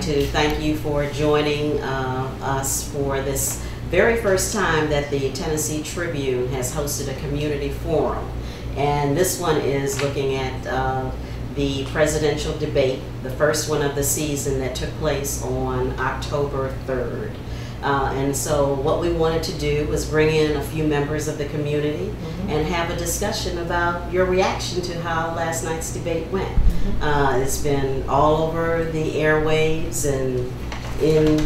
to thank you for joining us for this very first time that the Tennessee Tribune has hosted a community forum. And this one is looking at the presidential debate, the first one of the season that took place on October 3rd. And so what we wanted to do was bring in a few members of the community and have a discussion about your reaction to how last night's debate went. It's been all over the airwaves and in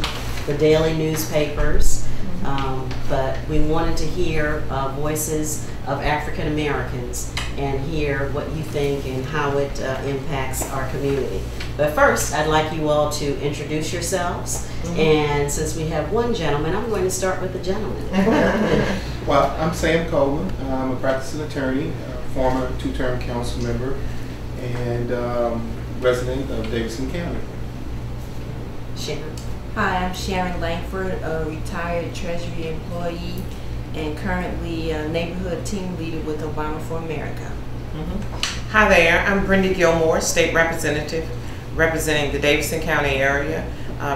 the daily newspapers, but we wanted to hear voices of African Americans and hear what you think and how it impacts our community. But first, I'd like you all to introduce yourselves. And since we have one gentleman, I'm going to start with the gentleman. Well, I'm Sam Coleman. I'm a practicing attorney, former two-term council member, and resident of Davidson County. Sharon. Hi, I'm Sharon Langford, a retired Treasury employee and currently a neighborhood team leader with Obama for America. Hi there, I'm Brenda Gilmore, state representative representing the Davidson County area.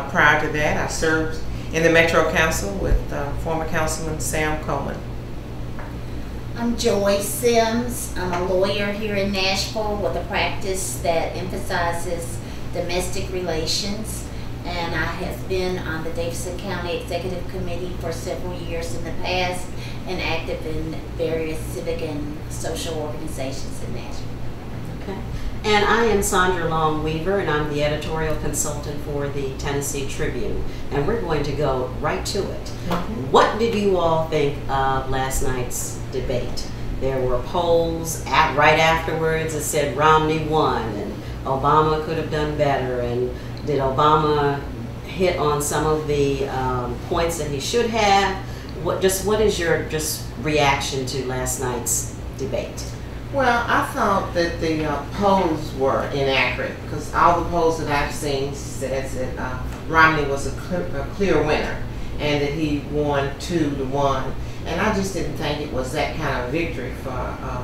Prior to that, I served in the Metro Council with former Councilman Sam Coleman. I'm Joyce Sims. I'm a lawyer here in Nashville with a practice that emphasizes domestic relations, and I have been on the Davidson County Executive Committee for several years in the past and active in various civic and social organizations in Nashville. Okay. And I am Sandra Long Weaver, and I'm the editorial consultant for the Tennessee Tribune. And we're going to go right to it. What did you all think of last night's debate? There were polls right afterwards that said Romney won and Obama could have done better. And did Obama hit on some of the points that he should have? What is your reaction to last night's debate? Well, I thought that the polls were inaccurate because all the polls that I've seen says that Romney was a clear winner and that he won 2-1. And I just didn't think it was that kind of victory for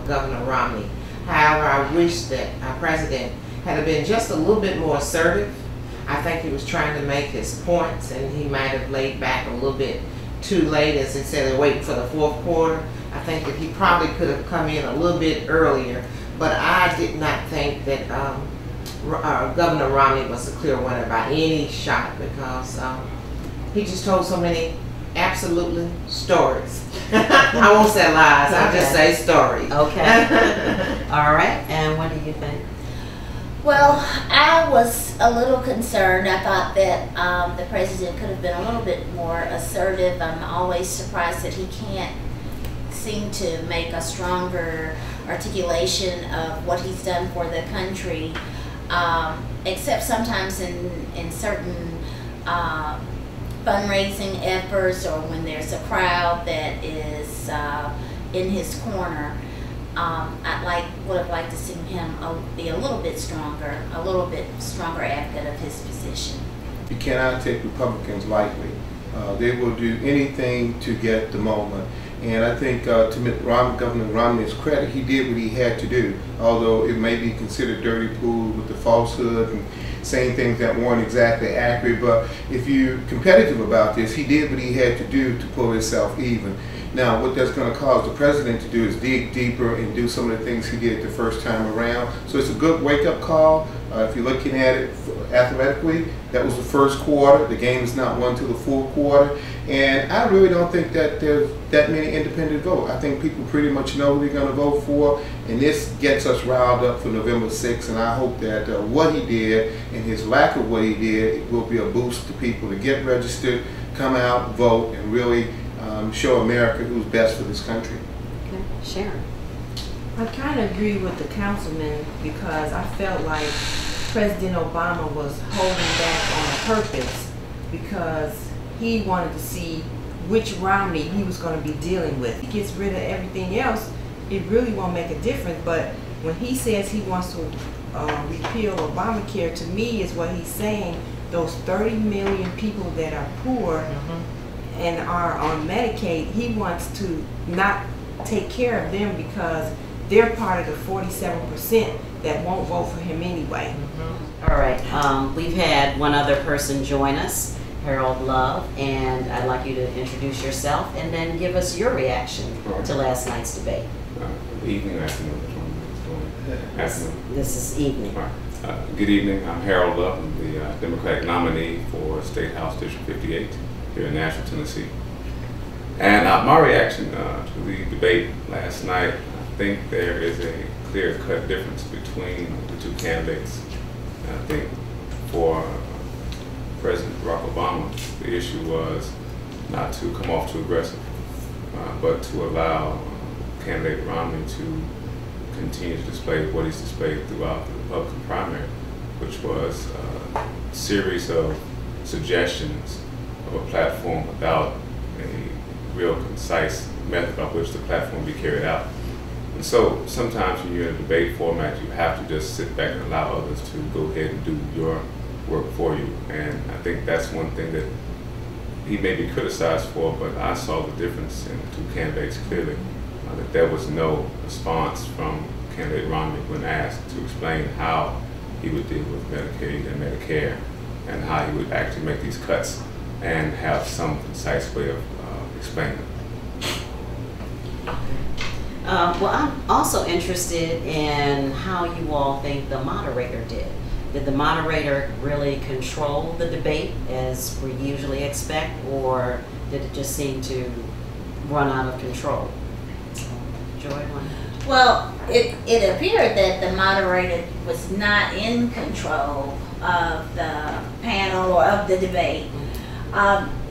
Governor Romney. However, I wish that our president had been just a little bit more assertive. I think he was trying to make his points and he might have laid back a little bit too late, as they said, they're waiting for the fourth quarter. I think that he probably could have come in a little bit earlier, but I did not think that Governor Romney was a clear winner by any shot because he just told so many absolutely stories. I won't say lies, I'll just say stories. Okay. All right, and what do you think? Well, I was a little concerned. I thought that the president could have been a little bit more assertive. I'm always surprised that he can't seem to make a stronger articulation of what he's done for the country, except sometimes in certain fundraising efforts or when there's a crowd that is in his corner. Would have liked to see him be a little bit stronger advocate of his position. You cannot take Republicans lightly. They will do anything to get the moment. And I think to Governor Romney's credit, he did what he had to do, although it may be considered dirty pool with the falsehood and saying things that weren't exactly accurate. But if you're competitive about this, he did what he had to do to pull himself even. Now, what that's going to cause the president to do is dig deeper and do some of the things he did the first time around. So it's a good wake-up call. If you're looking at it athletically, that was the first quarter. The game is not won till the fourth quarter. And I really don't think that there's that many independent votes. I think people pretty much know who they're going to vote for. And this gets us riled up for November 6th. And I hope that what he did and his lack of what he did will be a boost to people to get registered, come out, vote, and really show America who's best for this country. Okay, Sharon. I kind of agree with the councilman because I felt like President Obama was holding back on purpose because he wanted to see which Romney he was going to be dealing with. He gets rid of everything else, it really won't make a difference. But when he says he wants to repeal Obamacare, to me is what he's saying, those 30 million people that are poor and are on Medicaid, he wants to not take care of them because they're part of the 47% that won't vote for him anyway. All right, we've had one other person join us, Harold Love, and I'd like you to introduce yourself and then give us your reaction to last night's debate. Evening or afternoon? Afternoon. This is evening. All right. Good evening. I'm Harold Love. I'm the Democratic nominee for State House District 58 here in Nashville, Tennessee. And my reaction to the debate last night, I think there is a clear-cut difference between the two candidates. And I think for President Barack Obama, the issue was not to come off too aggressive, but to allow candidate Romney to continue to display what he's displayed throughout the Republican primary, which was a series of suggestions of a platform without a real concise method by which the platform be carried out. And so sometimes when you're in a debate format, you have to just sit back and allow others to go ahead and do your work for you. And I think that's one thing that he may be criticized for, but I saw the difference in the two candidates clearly. That there was no response from candidate Romney when asked to explain how he would deal with Medicaid and Medicare and how he would actually make these cuts and have some concise way of explaining them. Well, I'm also interested in how you all think the moderator did. Did the moderator really control the debate as we usually expect, or did it just seem to run out of control? Joy, Well, it appeared that the moderator was not in control of the panel or of the debate.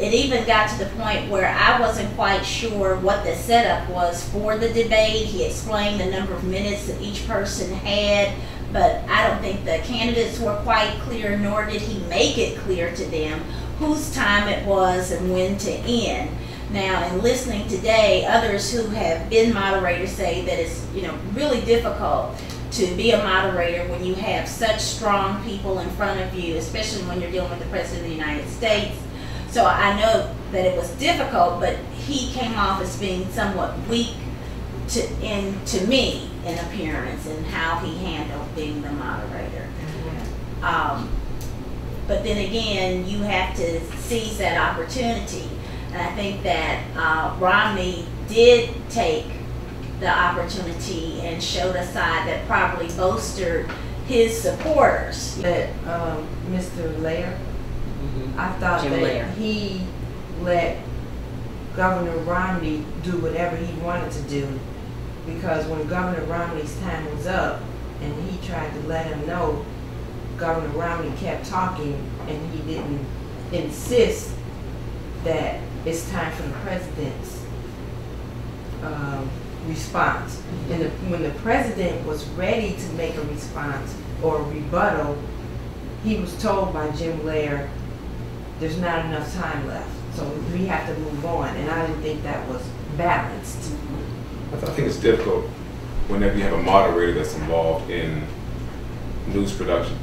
It even got to the point where I wasn't quite sure what the setup was for the debate. He explained the number of minutes that each person had, but I don't think the candidates were quite clear, nor did he make it clear to them whose time it was and when to end. Now, in listening today, others who have been moderators say that it's really difficult to be a moderator when you have such strong people in front of you, especially when you're dealing with the President of the United States. So I know that it was difficult, but he came off as being somewhat weak to me in appearance and how he handled being the moderator. But then again, you have to seize that opportunity. And I think that Romney did take the opportunity and showed a side that probably bolstered his supporters. That Mr. Lair, I thought Jim that Lair. he let Governor Romney do whatever he wanted to do, because when Governor Romney's time was up and he tried to let him know, Governor Romney kept talking and he didn't insist that it's time for the president's response. And when the president was ready to make a response or a rebuttal, he was told by Jim Lair, there's not enough time left, so we have to move on. And I didn't think that was balanced. I think it's difficult whenever you have a moderator that's involved in news production,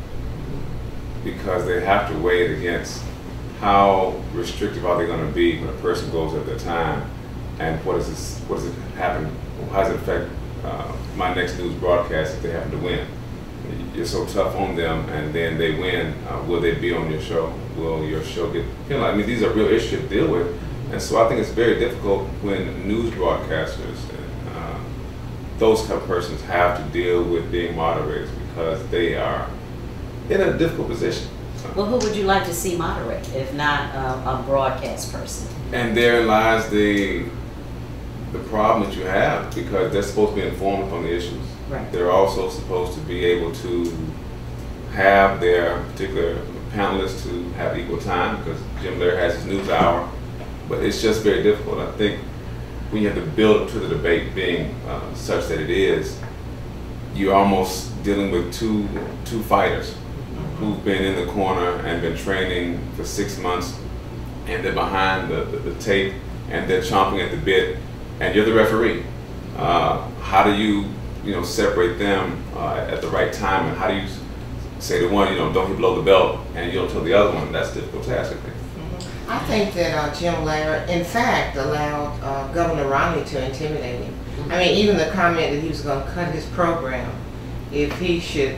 because they have to weigh it against how restrictive are they going to be when a person goes at their time, and what does it happen? How does it affect my next news broadcast if they happen to win? You're so tough on them, and then they win. Will they be on your show? Will your show get? I mean, these are real issues to deal with, and so I think it's very difficult when news broadcasters and those type of persons have to deal with being moderators, because they are in a difficult position. Well, who would you like to see moderate, if not a broadcast person? And therein lies the problem that you have, because they're supposed to be informed on the issues. Right. They're also supposed to be able to have their particular panelists to have equal time, because Jim Lair has his news hour. But it's just very difficult. I think when you have to build up to the debate being such that it is, you're almost dealing with two fighters who've been in the corner and been training for 6 months, and they're behind the tape and they're chomping at the bit, and you're the referee. How do you separate them at the right time, and how do you say to one, don't hit below the belt, and you don't tell the other one? That's a difficult task, I think. I think that Jim Laird, in fact, allowed Governor Romney to intimidate him. I mean, even the comment that he was going to cut his program if he should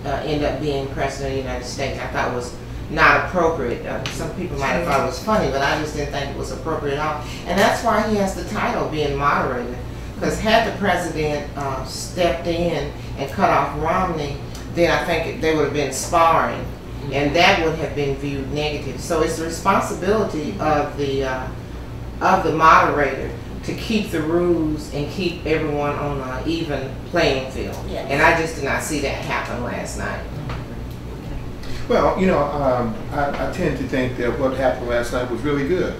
end up being president of the United States, I thought was not appropriate. Some people might have thought it was funny, but I just didn't think it was appropriate at all. And that's why he has the title, being moderator. Because had the president stepped in and cut off Romney, then I think they would have been sparring, and that would have been viewed negative. So it's the responsibility of the moderator to keep the rules and keep everyone on an even playing field. Yes. And I just did not see that happen last night. Well, you know, I tend to think that what happened last night was really good.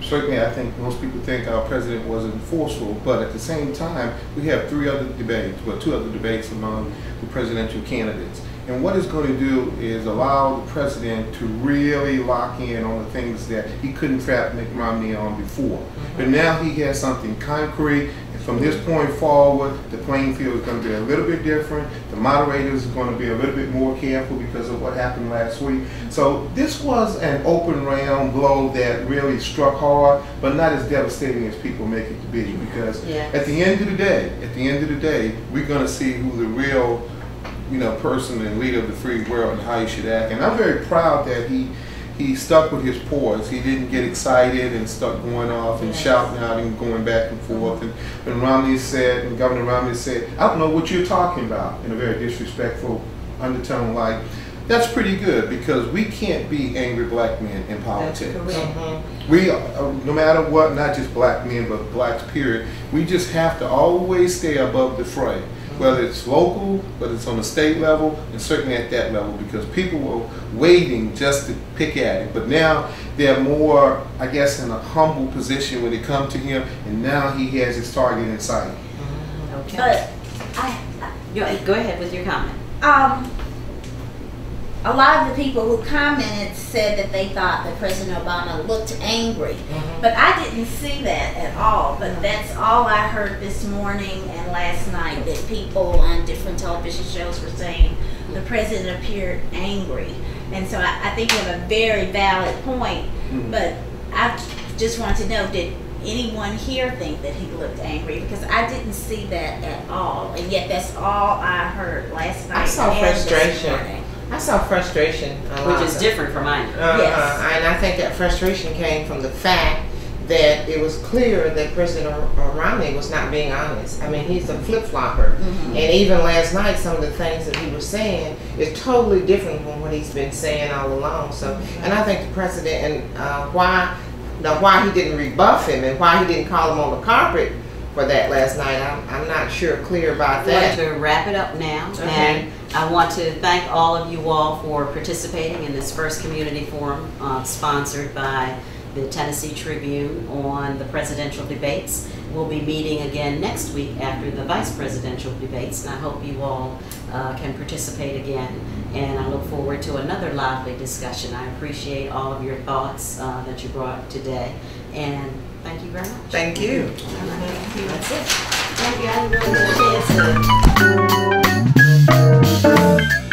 Certainly, I think most people think our president wasn't forceful, but at the same time, we have two other debates among the presidential candidates. And what it's going to do is allow the president to really lock in on the things that he couldn't trap Mitt Romney on before. But now he has something concrete. And from this point forward, the playing field is going to be a little bit different. The moderators are going to be a little bit more careful because of what happened last week. So this was an open round blow that really struck hard, but not as devastating as people make it to be. Because at the end of the day, we're going to see who the real person and leader of the free world and how he should act. And I'm very proud that he stuck with his poise. He didn't get excited and start going off and shouting out and going back and forth. And when Governor Romney said, I don't know what you're talking about, in a very disrespectful undertone, like, that's pretty good, because we can't be angry black men in politics. We, no matter what, not just black men, but blacks period, we just have to always stay above the fray. Whether it's local, whether it's on the state level, and certainly at that level, because people were waiting just to pick at it. But now they're more, I guess, in a humble position when they come to him, and now he has his target in sight. Okay. But go ahead with your comment. A lot of the people who commented said that they thought that President Obama looked angry, but I didn't see that at all. But that's all I heard this morning and last night, that people on different television shows were saying the president appeared angry. And so I think you have a very valid point, but I just wanted to know, did anyone here think that he looked angry? Because I didn't see that at all, and yet that's all I heard last night. I saw frustration. I saw frustration, which is different from mine. And I think that frustration came from the fact that it was clear that President Romney was not being honest. I mean, he's a flip-flopper. And even last night, some of the things that he was saying is totally different from what he's been saying all along. So, and I think the president, and why he didn't rebuff him and why he didn't call him on the carpet for that last night, I'm not clear about that. I want to wrap it up now, and I want to thank all of you all for participating in this first community forum sponsored by the Tennessee Tribune on the presidential debates. We'll be meeting again next week after the vice presidential debates, and I hope you all can participate again. And I look forward to another lively discussion. I appreciate all of your thoughts that you brought today, and thank you very much. Thank you. Thank you. That's it. Thank you. I didn't really get a chance to